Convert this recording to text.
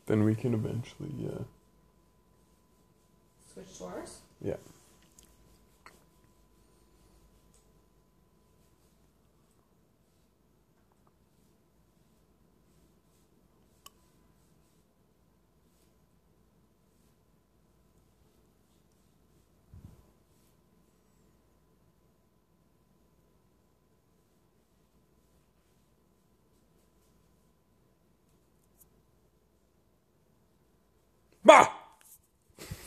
Then we can eventually, Switch to ours? yeah. Bah!